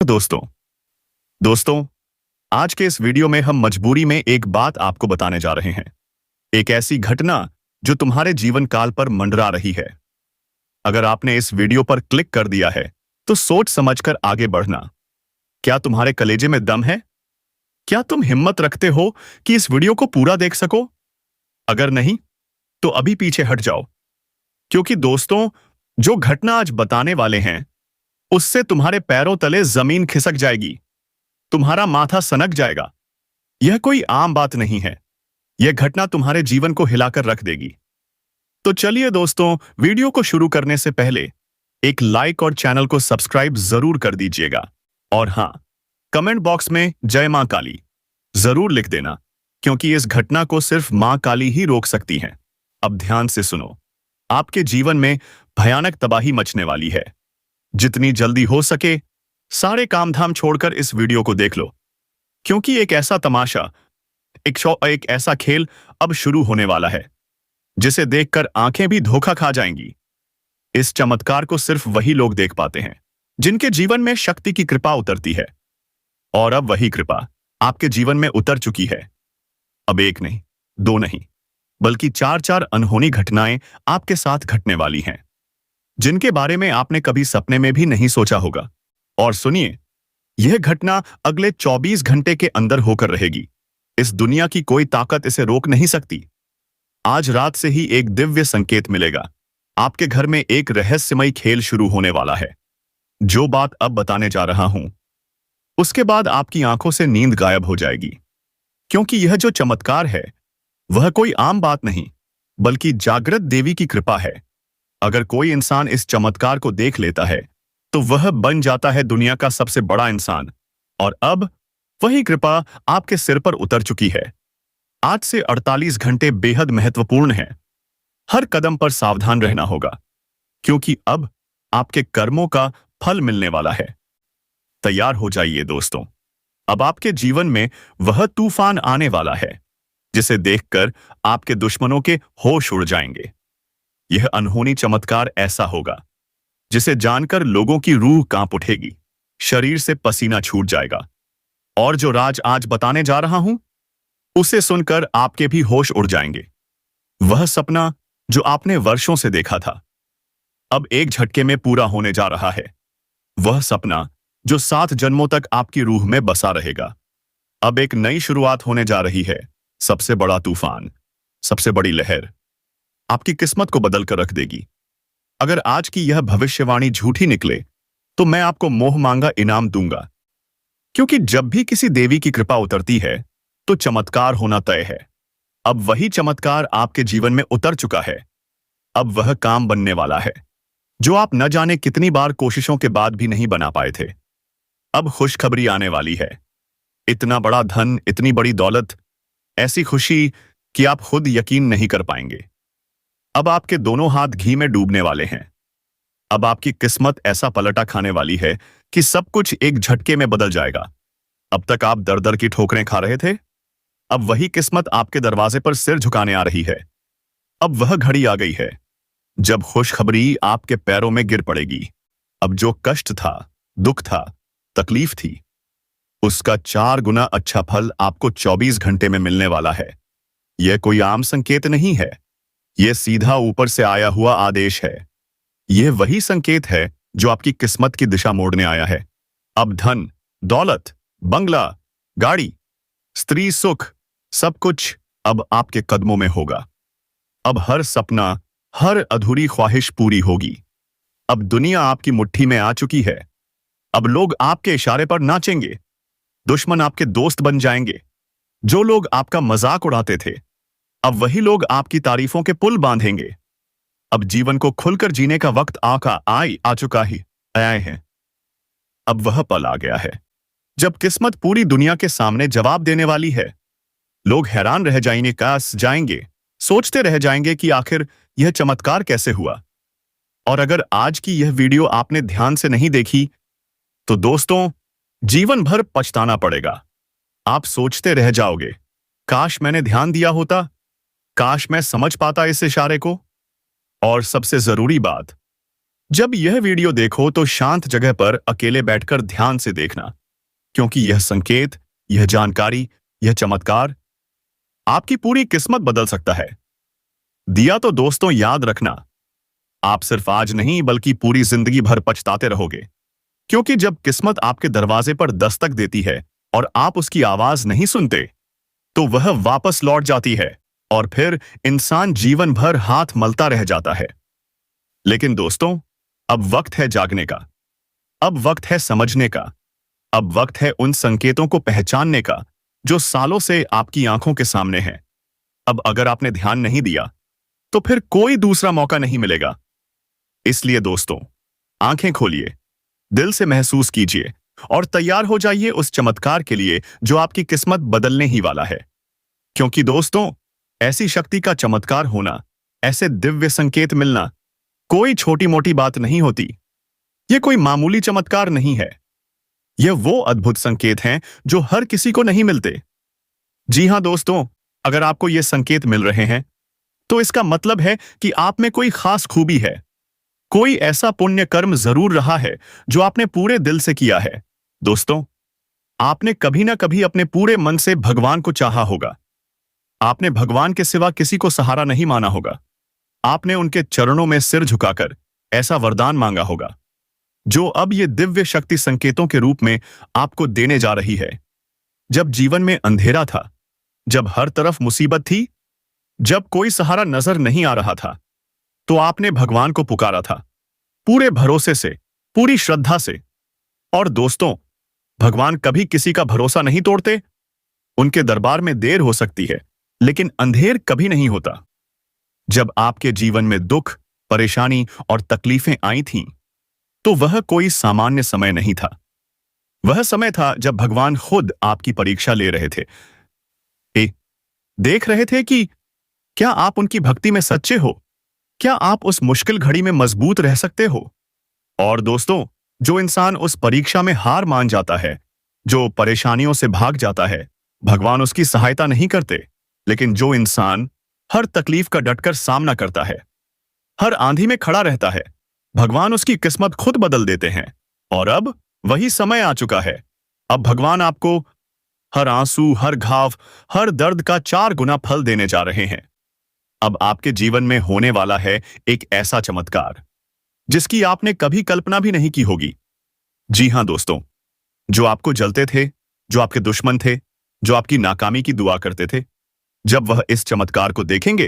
दोस्तों दोस्तों आज के इस वीडियो में हम मजबूरी में एक बात आपको बताने जा रहे हैं। एक ऐसी घटना जो तुम्हारे जीवन काल पर मंडरा रही है। अगर आपने इस वीडियो पर क्लिक कर दिया है तो सोच समझकर आगे बढ़ना। क्या तुम्हारे कलेजे में दम है? क्या तुम हिम्मत रखते हो कि इस वीडियो को पूरा देख सको? अगर नहीं तो अभी पीछे हट जाओ, क्योंकि दोस्तों जो घटना आज बताने वाले हैं उससे तुम्हारे पैरों तले जमीन खिसक जाएगी, तुम्हारा माथा सनक जाएगा। यह कोई आम बात नहीं है, यह घटना तुम्हारे जीवन को हिलाकर रख देगी। तो चलिए दोस्तों, वीडियो को शुरू करने से पहले एक लाइक और चैनल को सब्सक्राइब जरूर कर दीजिएगा। और हां, कमेंट बॉक्स में जय मां काली जरूर लिख देना, क्योंकि इस घटना को सिर्फ मां काली ही रोक सकती हैं। अब ध्यान से सुनो, आपके जीवन में भयानक तबाही मचने वाली है। जितनी जल्दी हो सके सारे काम धाम छोड़कर इस वीडियो को देख लो, क्योंकि एक ऐसा तमाशा, एक ऐसा खेल अब शुरू होने वाला है जिसे देखकर आंखें भी धोखा खा जाएंगी। इस चमत्कार को सिर्फ वही लोग देख पाते हैं जिनके जीवन में शक्ति की कृपा उतरती है। और अब वही कृपा आपके जीवन में उतर चुकी है। अब एक नहीं, दो नहीं, बल्कि चार चार अनहोनी घटनाएं आपके साथ घटने वाली हैं, जिनके बारे में आपने कभी सपने में भी नहीं सोचा होगा। और सुनिए, यह घटना अगले 24 घंटे के अंदर होकर रहेगी। इस दुनिया की कोई ताकत इसे रोक नहीं सकती। आज रात से ही एक दिव्य संकेत मिलेगा। आपके घर में एक रहस्यमयी खेल शुरू होने वाला है। जो बात अब बताने जा रहा हूं, उसके बाद आपकी आंखों से नींद गायब हो जाएगी, क्योंकि यह जो चमत्कार है वह कोई आम बात नहीं, बल्कि जागृत देवी की कृपा है। अगर कोई इंसान इस चमत्कार को देख लेता है तो वह बन जाता है दुनिया का सबसे बड़ा इंसान। और अब वही कृपा आपके सिर पर उतर चुकी है। आज से 48 घंटे बेहद महत्वपूर्ण हैं। हर कदम पर सावधान रहना होगा, क्योंकि अब आपके कर्मों का फल मिलने वाला है। तैयार हो जाइए दोस्तों, अब आपके जीवन में वह तूफान आने वाला है जिसे देखकर आपके दुश्मनों के होश उड़ जाएंगे। यह अनहोनी चमत्कार ऐसा होगा जिसे जानकर लोगों की रूह कांप उठेगी, शरीर से पसीना छूट जाएगा। और जो राज आज बताने जा रहा हूं, उसे सुनकर आपके भी होश उड़ जाएंगे। वह सपना जो आपने वर्षों से देखा था, अब एक झटके में पूरा होने जा रहा है। वह सपना जो 7 जन्मों तक आपकी रूह में बसा रहेगा। अब एक नई शुरुआत होने जा रही है। सबसे बड़ा तूफान, सबसे बड़ी लहर आपकी किस्मत को बदल कर रख देगी। अगर आज की यह भविष्यवाणी झूठी निकले तो मैं आपको मोह मांगा इनाम दूंगा, क्योंकि जब भी किसी देवी की कृपा उतरती है तो चमत्कार होना तय है। अब वही चमत्कार आपके जीवन में उतर चुका है। अब वह काम बनने वाला है जो आप न जाने कितनी बार कोशिशों के बाद भी नहीं बना पाए थे। अब खुशखबरी आने वाली है। इतना बड़ा धन, इतनी बड़ी दौलत, ऐसी खुशी कि आप खुद यकीन नहीं कर पाएंगे। अब आपके दोनों हाथ घी में डूबने वाले हैं। अब आपकी किस्मत ऐसा पलटा खाने वाली है कि सब कुछ एक झटके में बदल जाएगा। अब तक आप दर दर की ठोकरें खा रहे थे, अब वही किस्मत आपके दरवाजे पर सिर झुकाने आ रही है। अब वह घड़ी आ गई है जब खुशखबरी आपके पैरों में गिर पड़ेगी। अब जो कष्ट था, दुख था, तकलीफ थी, उसका 4 गुना अच्छा फल आपको 24 घंटे में मिलने वाला है। यह कोई आम संकेत नहीं है, यह सीधा ऊपर से आया हुआ आदेश है। यह वही संकेत है जो आपकी किस्मत की दिशा मोड़ने आया है। अब धन, दौलत, बंगला, गाड़ी, स्त्री सुख, सब कुछ अब आपके कदमों में होगा। अब हर सपना, हर अधूरी ख्वाहिश पूरी होगी। अब दुनिया आपकी मुट्ठी में आ चुकी है। अब लोग आपके इशारे पर नाचेंगे, दुश्मन आपके दोस्त बन जाएंगे। जो लोग आपका मजाक उड़ाते थे, अब वही लोग आपकी तारीफों के पुल बांधेंगे। अब जीवन को खुलकर जीने का वक्त आ चुका ही आया है। अब वह पल आ गया है जब किस्मत पूरी दुनिया के सामने जवाब देने वाली है। लोग हैरान रह जाएंगे, सोचते रह जाएंगे कि आखिर यह चमत्कार कैसे हुआ। और अगर आज की यह वीडियो आपने ध्यान से नहीं देखी तो दोस्तों, जीवन भर पछताना पड़ेगा। आप सोचते रह जाओगे, काश मैंने ध्यान दिया होता, काश मैं समझ पाता इस इशारे को। और सबसे जरूरी बात, जब यह वीडियो देखो तो शांत जगह पर अकेले बैठकर ध्यान से देखना, क्योंकि यह संकेत, यह जानकारी, यह चमत्कार आपकी पूरी किस्मत बदल सकता है। दिया तो दोस्तों याद रखना, आप सिर्फ आज नहीं बल्कि पूरी जिंदगी भर पछताते रहोगे, क्योंकि जब किस्मत आपके दरवाजे पर दस्तक देती है और आप उसकी आवाज नहीं सुनते, तो वह वापस लौट जाती है और फिर इंसान जीवन भर हाथ मलता रह जाता है। लेकिन दोस्तों, अब वक्त है जागने का, अब वक्त है समझने का, अब वक्त है उन संकेतों को पहचानने का जो सालों से आपकी आंखों के सामने हैं। अब अगर आपने ध्यान नहीं दिया, तो फिर कोई दूसरा मौका नहीं मिलेगा। इसलिए दोस्तों, आंखें खोलिए, दिल से महसूस कीजिए और तैयार हो जाइए उस चमत्कार के लिए जो आपकी किस्मत बदलने ही वाला है। क्योंकि दोस्तों, ऐसी शक्ति का चमत्कार होना, ऐसे दिव्य संकेत मिलना कोई छोटी मोटी बात नहीं होती। यह कोई मामूली चमत्कार नहीं है। यह वो अद्भुत संकेत हैं जो हर किसी को नहीं मिलते। जी हां दोस्तों, अगर आपको ये संकेत मिल रहे हैं, तो इसका मतलब है कि आप में कोई खास खूबी है। कोई ऐसा पुण्य कर्म जरूर रहा है जो आपने पूरे दिल से किया है। दोस्तों, आपने कभी ना कभी अपने पूरे मन से भगवान को चाहा होगा। आपने भगवान के सिवा किसी को सहारा नहीं माना होगा। आपने उनके चरणों में सिर झुकाकर ऐसा वरदान मांगा होगा जो अब ये दिव्य शक्ति संकेतों के रूप में आपको देने जा रही है। जब जीवन में अंधेरा था, जब हर तरफ मुसीबत थी, जब कोई सहारा नजर नहीं आ रहा था, तो आपने भगवान को पुकारा था, पूरे भरोसे से, पूरी श्रद्धा से। और दोस्तों, भगवान कभी किसी का भरोसा नहीं तोड़ते। उनके दरबार में देर हो सकती है, लेकिन अंधेर कभी नहीं होता। जब आपके जीवन में दुख, परेशानी और तकलीफें आई थीं, तो वह कोई सामान्य समय नहीं था। वह समय था जब भगवान खुद आपकी परीक्षा ले रहे थे। देख रहे थे कि क्या आप उनकी भक्ति में सच्चे हो, क्या आप उस मुश्किल घड़ी में मजबूत रह सकते हो। और दोस्तों, जो इंसान उस परीक्षा में हार मान जाता है, जो परेशानियों से भाग जाता है, भगवान उसकी सहायता नहीं करते। लेकिन जो इंसान हर तकलीफ का डटकर सामना करता है, हर आंधी में खड़ा रहता है, भगवान उसकी किस्मत खुद बदल देते हैं। और अब वही समय आ चुका है। अब भगवान आपको हर आंसू, हर घाव, हर दर्द का 4 गुना फल देने जा रहे हैं। अब आपके जीवन में होने वाला है एक ऐसा चमत्कार जिसकी आपने कभी कल्पना भी नहीं की होगी। जी हां दोस्तों, जो आपको जलते थे, जो आपके दुश्मन थे, जो आपकी नाकामी की दुआ करते थे, जब वह इस चमत्कार को देखेंगे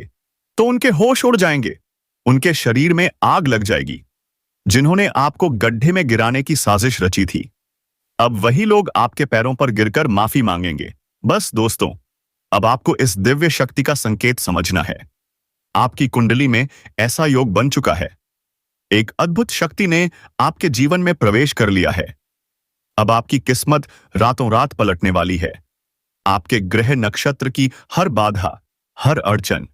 तो उनके होश उड़ जाएंगे, उनके शरीर में आग लग जाएगी। जिन्होंने आपको गड्ढे में गिराने की साजिश रची थी, अब वही लोग आपके पैरों पर गिरकर माफी मांगेंगे। बस दोस्तों, अब आपको इस दिव्य शक्ति का संकेत समझना है। आपकी कुंडली में ऐसा योग बन चुका है। एक अद्भुत शक्ति ने आपके जीवन में प्रवेश कर लिया है। अब आपकी किस्मत रातों रात पलटने वाली है। आपके ग्रह नक्षत्र की हर बाधा, हर अड़चन,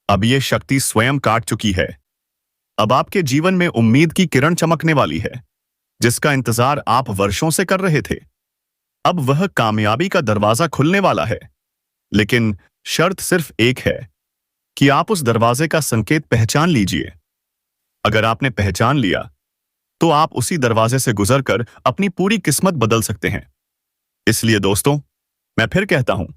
अब ये शक्ति स्वयं काट चुकी है। अब आपके जीवन में उम्मीद की किरण चमकने वाली है, जिसका इंतजार आप वर्षों से कर रहे थे। अब वह कामयाबी का दरवाजा खुलने वाला है। लेकिन शर्त सिर्फ एक है कि आप उस दरवाजे का संकेत पहचान लीजिए। अगर आपने पहचान लिया, तो आप उसी दरवाजे से गुजरकर अपनी पूरी किस्मत बदल सकते हैं। इसलिए दोस्तों, मैं फिर कहता हूं,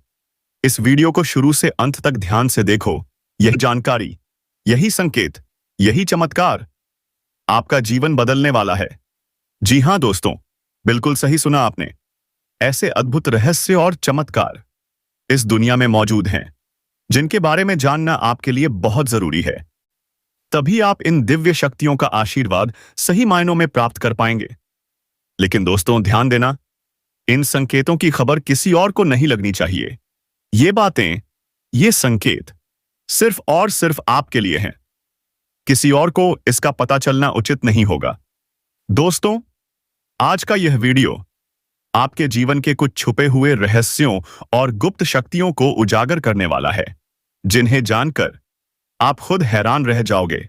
इस वीडियो को शुरू से अंत तक ध्यान से देखो। यही जानकारी, यही संकेत, यही चमत्कार आपका जीवन बदलने वाला है। जी हां दोस्तों, बिल्कुल सही सुना आपने। ऐसे अद्भुत रहस्य और चमत्कार इस दुनिया में मौजूद हैं, जिनके बारे में जानना आपके लिए बहुत जरूरी है। तभी आप इन दिव्य शक्तियों का आशीर्वाद सही मायनों में प्राप्त कर पाएंगे। लेकिन दोस्तों, ध्यान देना, इन संकेतों की खबर किसी और को नहीं लगनी चाहिए। ये बातें, ये संकेत सिर्फ और सिर्फ आपके लिए हैं। किसी और को इसका पता चलना उचित नहीं होगा। दोस्तों, आज का यह वीडियो आपके जीवन के कुछ छुपे हुए रहस्यों और गुप्त शक्तियों को उजागर करने वाला है, जिन्हें जानकर आप खुद हैरान रह जाओगे।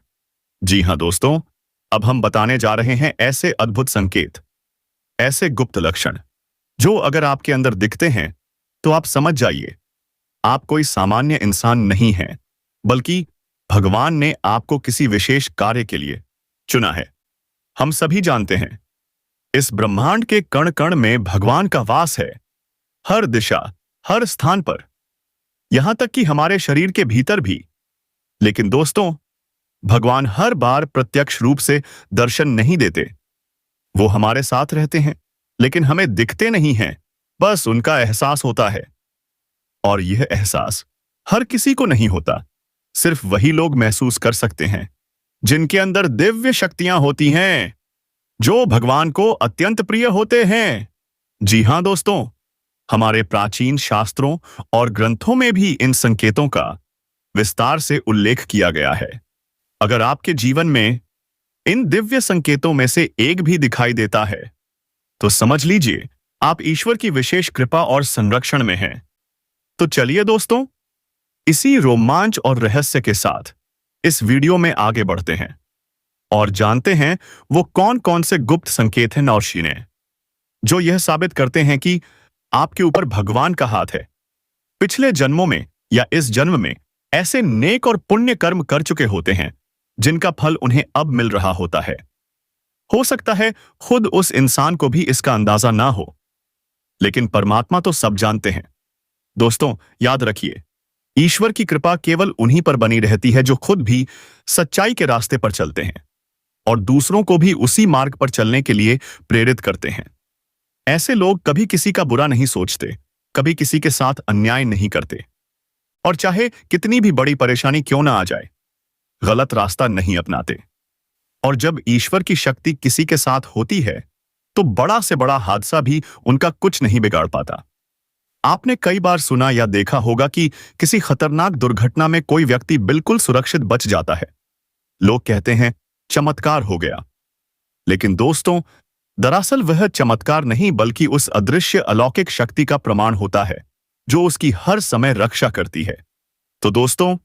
जी हां दोस्तों, अब हम बताने जा रहे हैं ऐसे अद्भुत संकेत, ऐसे गुप्त लक्षण, जो अगर आपके अंदर दिखते हैं तो आप समझ जाइए, आप कोई सामान्य इंसान नहीं हैं, बल्कि भगवान ने आपको किसी विशेष कार्य के लिए चुना है। हम सभी जानते हैं, इस ब्रह्मांड के कण कण में भगवान का वास है, हर दिशा, हर स्थान पर, यहां तक कि हमारे शरीर के भीतर भी। लेकिन दोस्तों, भगवान हर बार प्रत्यक्ष रूप से दर्शन नहीं देते। वो हमारे साथ रहते हैं, लेकिन हमें दिखते नहीं हैं, बस उनका एहसास होता है। और यह एहसास हर किसी को नहीं होता, सिर्फ वही लोग महसूस कर सकते हैं जिनके अंदर दिव्य शक्तियां होती हैं, जो भगवान को अत्यंत प्रिय होते हैं। जी हां दोस्तों, हमारे प्राचीन शास्त्रों और ग्रंथों में भी इन संकेतों का विस्तार से उल्लेख किया गया है। अगर आपके जीवन में इन दिव्य संकेतों में से एक भी दिखाई देता है, तो समझ लीजिए आप ईश्वर की विशेष कृपा और संरक्षण में हैं। तो चलिए दोस्तों, इसी रोमांच और रहस्य के साथ इस वीडियो में आगे बढ़ते हैं और जानते हैं वो कौन कौन से गुप्त संकेत हैं नौशीने, जो यह साबित करते हैं कि आपके ऊपर भगवान का हाथ है। पिछले जन्मों में या इस जन्म में ऐसे नेक और पुण्य कर्म कर चुके होते हैं जिनका फल उन्हें अब मिल रहा होता है। हो सकता है खुद उस इंसान को भी इसका अंदाजा ना हो, लेकिन परमात्मा तो सब जानते हैं। दोस्तों, याद रखिए, ईश्वर की कृपा केवल उन्हीं पर बनी रहती है जो खुद भी सच्चाई के रास्ते पर चलते हैं और दूसरों को भी उसी मार्ग पर चलने के लिए प्रेरित करते हैं। ऐसे लोग कभी किसी का बुरा नहीं सोचते, कभी किसी के साथ अन्याय नहीं करते, और चाहे कितनी भी बड़ी परेशानी क्यों ना आ जाए, गलत रास्ता नहीं अपनाते। और जब ईश्वर की शक्ति किसी के साथ होती है, तो बड़ा से बड़ा हादसा भी उनका कुछ नहीं बिगाड़ पाता। आपने कई बार सुना या देखा होगा कि किसी खतरनाक दुर्घटना में कोई व्यक्ति बिल्कुल सुरक्षित बच जाता है। लोग कहते हैं चमत्कार हो गया। लेकिन दोस्तों, दरअसल वह चमत्कार नहीं बल्कि उस अदृश्य अलौकिक शक्ति का प्रमाण होता है जो उसकी हर समय रक्षा करती है। तो दोस्तों,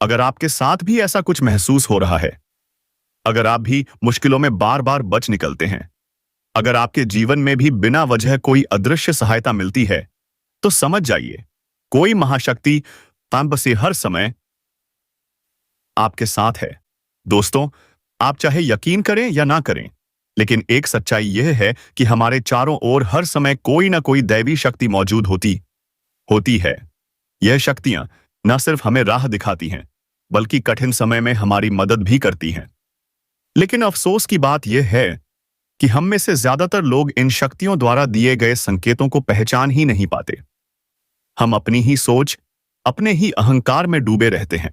अगर आपके साथ भी ऐसा कुछ महसूस हो रहा है, अगर आप भी मुश्किलों में बार बार बच निकलते हैं, अगर आपके जीवन में भी बिना वजह कोई अदृश्य सहायता मिलती है, तो समझ जाइए कोई महाशक्ति तंब से हर समय आपके साथ है। दोस्तों, आप चाहे यकीन करें या ना करें, लेकिन एक सच्चाई यह है कि हमारे चारों ओर हर समय कोई ना कोई दैवी शक्ति मौजूद होती है। यह शक्तियां न सिर्फ हमें राह दिखाती हैं, बल्कि कठिन समय में हमारी मदद भी करती हैं। लेकिन अफसोस की बात यह है कि हम में से ज्यादातर लोग इन शक्तियों द्वारा दिए गए संकेतों को पहचान ही नहीं पाते। हम अपनी ही सोच, अपने ही अहंकार में डूबे रहते हैं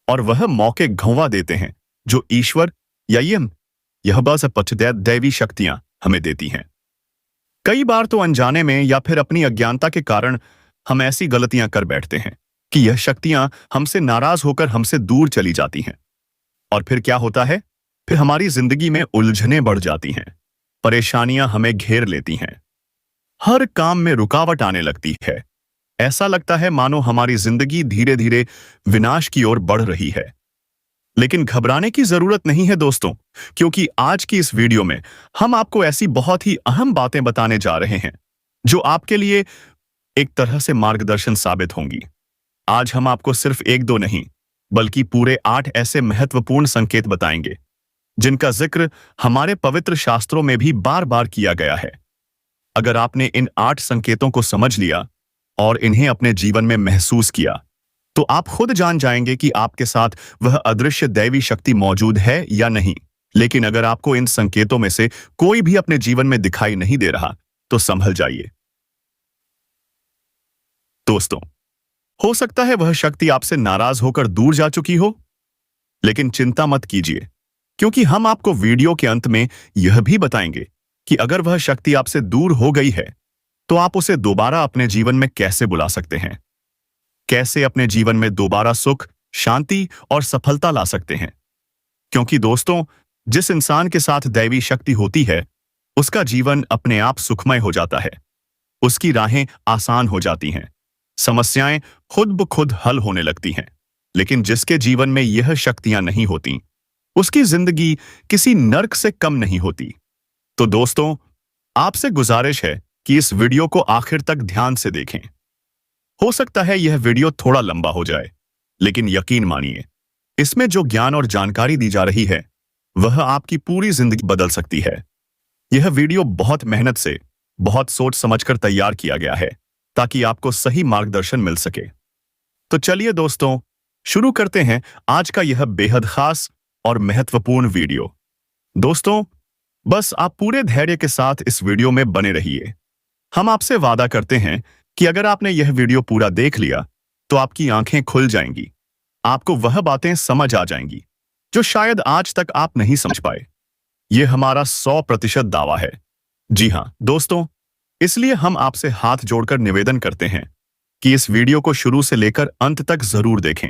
और वह मौके गंवा देते हैं जो ईश्वर या यह बस दैवी शक्तियां हमें देती हैं। कई बार तो अनजाने में या फिर अपनी अज्ञानता के कारण हम ऐसी गलतियां कर बैठते हैं कि यह शक्तियां हमसे नाराज होकर हमसे दूर चली जाती हैं। और फिर क्या होता है? फिर हमारी जिंदगी में उलझनें बढ़ जाती हैं, परेशानियां हमें घेर लेती हैं, हर काम में रुकावट आने लगती है। ऐसा लगता है मानो हमारी जिंदगी धीरे धीरे विनाश की ओर बढ़ रही है। लेकिन घबराने की जरूरत नहीं है दोस्तों, क्योंकि आज की इस वीडियो में हम आपको ऐसी बहुत ही अहम बातें बताने जा रहे हैं जो आपके लिए एक तरह से मार्गदर्शन साबित होंगी। आज हम आपको सिर्फ एक दो नहीं, बल्कि पूरे 8 ऐसे महत्वपूर्ण संकेत बताएंगे जिनका जिक्र हमारे पवित्र शास्त्रों में भी बार बार किया गया है। अगर आपने इन 8 संकेतों को समझ लिया और इन्हें अपने जीवन में महसूस किया, तो आप खुद जान जाएंगे कि आपके साथ वह अदृश्य दैवी शक्ति मौजूद है या नहीं। लेकिन अगर आपको इन संकेतों में से कोई भी अपने जीवन में दिखाई नहीं दे रहा, तो संभल जाइए। दोस्तों, हो सकता है वह शक्ति आपसे नाराज होकर दूर जा चुकी हो, लेकिन चिंता मत कीजिए, क्योंकि हम आपको वीडियो के अंत में यह भी बताएंगे कि अगर वह शक्ति आपसे दूर हो गई है, तो आप उसे दोबारा अपने जीवन में कैसे बुला सकते हैं, कैसे अपने जीवन में दोबारा सुख, शांति और सफलता ला सकते हैं। क्योंकि दोस्तों, जिस इंसान के साथ दैवी शक्ति होती है, उसका जीवन अपने आप सुखमय हो जाता है, उसकी राहें आसान हो जाती हैं, समस्याएं खुद ब खुद हल होने लगती हैं। लेकिन जिसके जीवन में यह शक्तियां नहीं होती, उसकी जिंदगी किसी नर्क से कम नहीं होती। तो दोस्तों, आपसे गुजारिश है कि इस वीडियो को आखिर तक ध्यान से देखें। हो सकता है यह वीडियो थोड़ा लंबा हो जाए, लेकिन यकीन मानिए, इसमें जो ज्ञान और जानकारी दी जा रही है, वह आपकी पूरी जिंदगी बदल सकती है। यह वीडियो बहुत मेहनत से, बहुत सोच समझकर तैयार किया गया है ताकि आपको सही मार्गदर्शन मिल सके। तो चलिए दोस्तों, शुरू करते हैं आज का यह बेहद खास और महत्वपूर्ण वीडियो। दोस्तों, बस आप पूरे धैर्य के साथ इस वीडियो में बने रहिए। हम आपसे वादा करते हैं कि अगर आपने यह वीडियो पूरा देख लिया तो आपकी आंखें खुल जाएंगी, आपको वह बातें समझ आ जाएंगी जो शायद आज तक आप नहीं समझ पाए। यह हमारा 100% दावा है। जी हाँ दोस्तों, इसलिए हम आपसे हाथ जोड़कर निवेदन करते हैं कि इस वीडियो को शुरू से लेकर अंत तक जरूर देखें।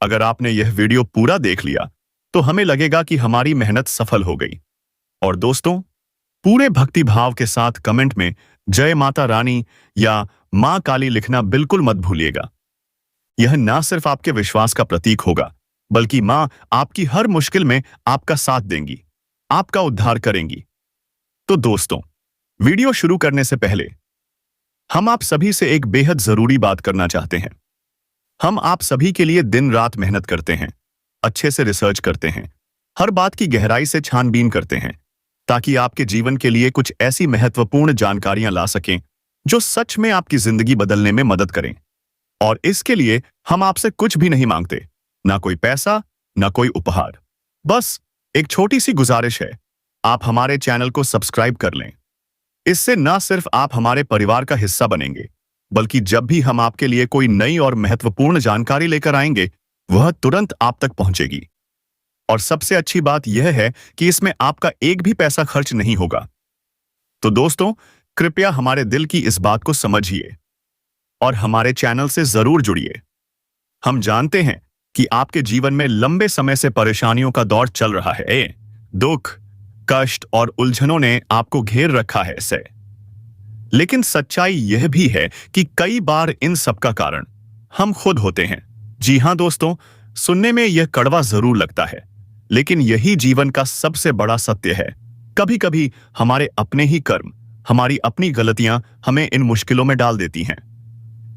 अगर आपने यह वीडियो पूरा देख लिया तो हमें लगेगा कि हमारी मेहनत सफल हो गई। और दोस्तों, पूरे भक्ति भाव के साथ कमेंट में जय माता रानी या मां काली लिखना बिल्कुल मत भूलिएगा। यह ना सिर्फ आपके विश्वास का प्रतीक होगा, बल्कि मां आपकी हर मुश्किल में आपका साथ देंगी, आपका उद्धार करेंगी। तो दोस्तों, वीडियो शुरू करने से पहले हम आप सभी से एक बेहद जरूरी बात करना चाहते हैं। हम आप सभी के लिए दिन रात मेहनत करते हैं, अच्छे से रिसर्च करते हैं, हर बात की गहराई से छानबीन करते हैं ताकि आपके जीवन के लिए कुछ ऐसी महत्वपूर्ण जानकारियां ला सकें जो सच में आपकी जिंदगी बदलने में मदद करें। और इसके लिए हम आपसे कुछ भी नहीं मांगते, ना कोई पैसा, ना कोई उपहार। बस एक छोटी सी गुजारिश है, आप हमारे चैनल को सब्सक्राइब कर लें। इससे न सिर्फ आप हमारे परिवार का हिस्सा बनेंगे, बल्कि जब भी हम आपके लिए कोई नई और महत्वपूर्ण जानकारी लेकर आएंगे, वह तुरंत आप तक पहुंचेगी। और सबसे अच्छी बात यह है कि इसमें आपका एक भी पैसा खर्च नहीं होगा। तो दोस्तों, कृपया हमारे दिल की इस बात को समझिए और हमारे चैनल से जरूर जुड़िए। हम जानते हैं कि आपके जीवन में लंबे समय से परेशानियों का दौर चल रहा है। दुख, कष्ट और उलझनों ने आपको घेर रखा है से। लेकिन सच्चाई यह भी है कि कई बार इन सब का कारण हम खुद होते हैं। जी हाँ दोस्तों, सुनने में यह कड़वा जरूर लगता है, लेकिन यही जीवन का सबसे बड़ा सत्य है। कभी कभी हमारे अपने ही कर्म, हमारी अपनी गलतियां हमें इन मुश्किलों में डाल देती हैं।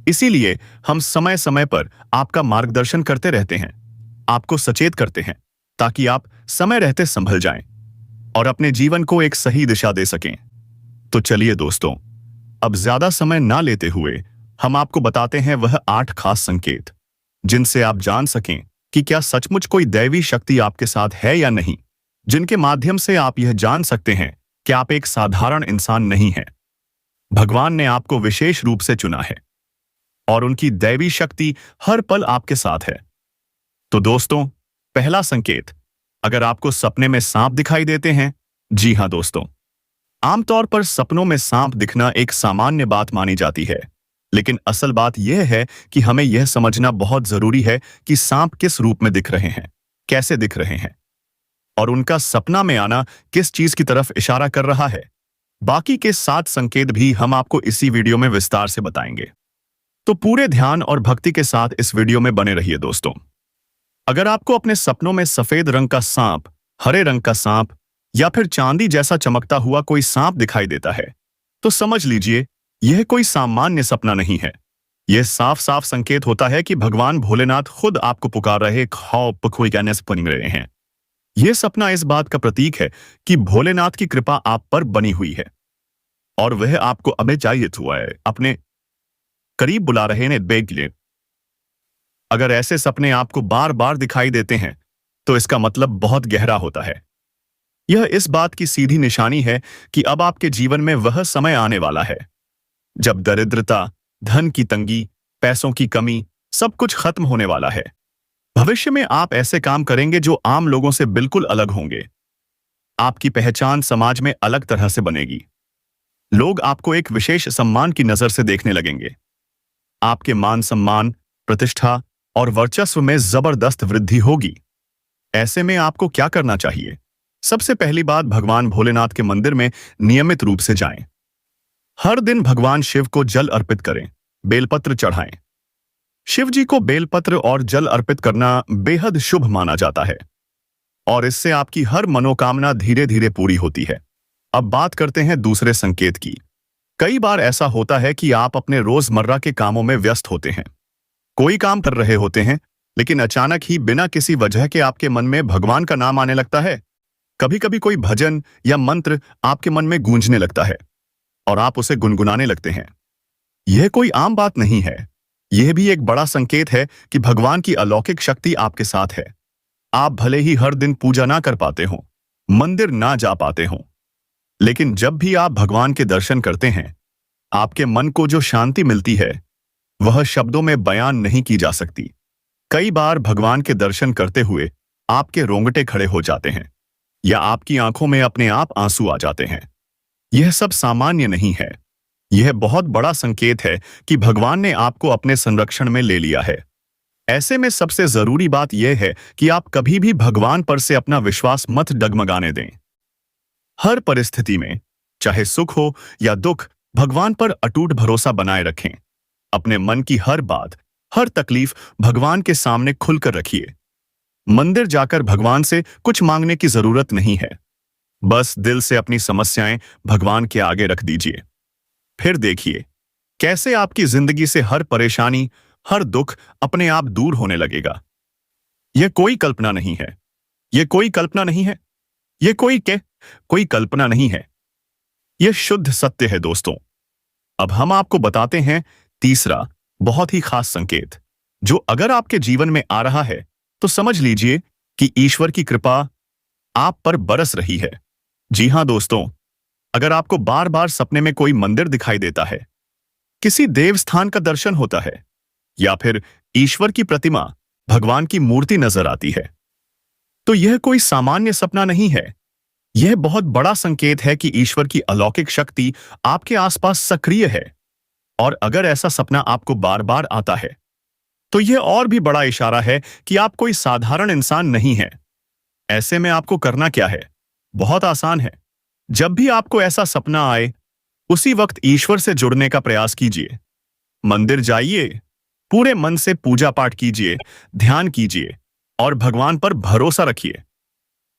इसीलिए हम समय समय पर आपका मार्गदर्शन करते रहते हैं, आपको सचेत करते हैं ताकि आप समय रहते संभल जाएं और अपने जीवन को एक सही दिशा दे सकें। तो चलिए दोस्तों, अब ज्यादा समय ना लेते हुए हम आपको बताते हैं वह 8 खास संकेत जिनसे आप जान सकें कि क्या सचमुच कोई दैवी शक्ति आपके साथ है या नहीं, जिनके माध्यम से आप यह जान सकते हैं कि आप एक साधारण इंसान नहीं हैं। भगवान ने आपको विशेष रूप से चुना है और उनकी दैवी शक्ति हर पल आपके साथ है। तो दोस्तों, पहला संकेत, अगर आपको सपने में सांप दिखाई देते हैं। जी हां दोस्तों, आमतौर पर सपनों में सांप दिखना एक सामान्य बात मानी जाती है, लेकिन असल बात यह है कि हमें यह समझना बहुत जरूरी है कि सांप किस रूप में दिख रहे हैं, कैसे दिख रहे हैं और उनका सपना में आना किस चीज की तरफ इशारा कर रहा है। बाकी के 7 संकेत भी हम आपको इसी वीडियो में विस्तार से बताएंगे। तो पूरे ध्यान और भक्ति के साथ इस वीडियो में बने रहिए दोस्तों। अगर आपको अपने सपनों में सफेद रंग का सांप, हरे रंग का सांप या फिर चांदी जैसा चमकता हुआ कोई सांप दिखाई देता है, तो समझ लीजिए यह कोई सामान्य सपना नहीं है। यह साफ साफ संकेत होता है कि भगवान भोलेनाथ खुद आपको पुकार रहे बन रहे हैं। यह सपना इस बात का प्रतीक है कि भोलेनाथ की कृपा आप पर बनी हुई है और वह आपको अभी चाहिए हुआ है, अपने करीब बुला रहे हैं बेग लिए। अगर ऐसे सपने आपको बार बार दिखाई देते हैं तो इसका मतलब बहुत गहरा होता है। यह इस बात की सीधी निशानी है कि अब आपके जीवन में वह समय आने वाला है जब दरिद्रता, धन की तंगी, पैसों की कमी, सब कुछ खत्म होने वाला है। भविष्य में आप ऐसे काम करेंगे जो आम लोगों से बिल्कुल अलग होंगे। आपकी पहचान समाज में अलग तरह से बनेगी। लोग आपको एक विशेष सम्मान की नजर से देखने लगेंगे। आपके मान सम्मान, प्रतिष्ठा और वर्चस्व में जबरदस्त वृद्धि होगी। ऐसे में आपको क्या करना चाहिए? सबसे पहली बात, भगवान भोलेनाथ के मंदिर में नियमित रूप से जाएं। हर दिन भगवान शिव को जल अर्पित करें, बेलपत्र चढ़ाएं। शिव जी को बेलपत्र और जल अर्पित करना बेहद शुभ माना जाता है और इससे आपकी हर मनोकामना धीरे धीरे पूरी होती है। अब बात करते हैं दूसरे संकेत की। कई बार ऐसा होता है कि आप अपने रोजमर्रा के कामों में व्यस्त होते हैं, कोई काम कर रहे होते हैं, लेकिन अचानक ही बिना किसी वजह के आपके मन में भगवान का नाम आने लगता है। कभी कभी कोई भजन या मंत्र आपके मन में गूंजने लगता है और आप उसे गुनगुनाने लगते हैं। यह कोई आम बात नहीं है। यह भी एक बड़ा संकेत है कि भगवान की अलौकिक शक्ति आपके साथ है। आप भले ही हर दिन पूजा ना कर पाते हो, मंदिर ना जा पाते हो, लेकिन जब भी आप भगवान के दर्शन करते हैं, आपके मन को जो शांति मिलती है वह शब्दों में बयान नहीं की जा सकती। कई बार भगवान के दर्शन करते हुए आपके रोंगटे खड़े हो जाते हैं या आपकी आंखों में अपने आप आंसू आ जाते हैं। यह सब सामान्य नहीं है। यह बहुत बड़ा संकेत है कि भगवान ने आपको अपने संरक्षण में ले लिया है। ऐसे में सबसे जरूरी बात यह है कि आप कभी भी भगवान पर से अपना विश्वास मत डगमगाने दें। हर परिस्थिति में, चाहे सुख हो या दुख, भगवान पर अटूट भरोसा बनाए रखें। अपने मन की हर बात, हर तकलीफ भगवान के सामने खुलकर रखिए। मंदिर जाकर भगवान से कुछ मांगने की जरूरत नहीं है। बस दिल से अपनी समस्याएं भगवान के आगे रख दीजिए। फिर देखिए कैसे आपकी जिंदगी से हर परेशानी, हर दुख अपने आप दूर होने लगेगा। यह कोई कल्पना नहीं है। यह कोई कल्पना नहीं है। यह कोई कल्पना नहीं है। यह शुद्ध सत्य है दोस्तों। अब हम आपको बताते हैं तीसरा बहुत ही खास संकेत, जो अगर आपके जीवन में आ रहा है तो समझ लीजिए कि ईश्वर की कृपा आप पर बरस रही है। जी हां दोस्तों, अगर आपको बार बार सपने में कोई मंदिर दिखाई देता है, किसी देव स्थान का दर्शन होता है या फिर ईश्वर की प्रतिमा, भगवान की मूर्ति नजर आती है, तो यह कोई सामान्य सपना नहीं है। यह बहुत बड़ा संकेत है कि ईश्वर की अलौकिक शक्ति आपके आसपास सक्रिय है। और अगर ऐसा सपना आपको बार बार आता है, तो यह और भी बड़ा इशारा है कि आप कोई साधारण इंसान नहीं हैं। ऐसे में आपको करना क्या है? बहुत आसान है। जब भी आपको ऐसा सपना आए, उसी वक्त ईश्वर से जुड़ने का प्रयास कीजिए। मंदिर जाइए, पूरे मन से पूजा पाठ कीजिए, ध्यान कीजिए और भगवान पर भरोसा रखिए।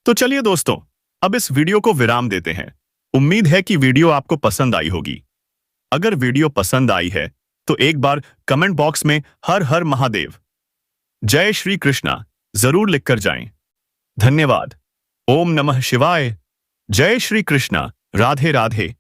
तो चलिए दोस्तों, अब इस वीडियो को विराम देते हैं। उम्मीद है कि वीडियो आपको पसंद आई होगी। अगर वीडियो पसंद आई है तो एक बार कमेंट बॉक्स में हर हर महादेव, जय श्री कृष्णा जरूर लिखकर जाएं। धन्यवाद। ओम नमः शिवाय। जय श्री कृष्णा। राधे राधे।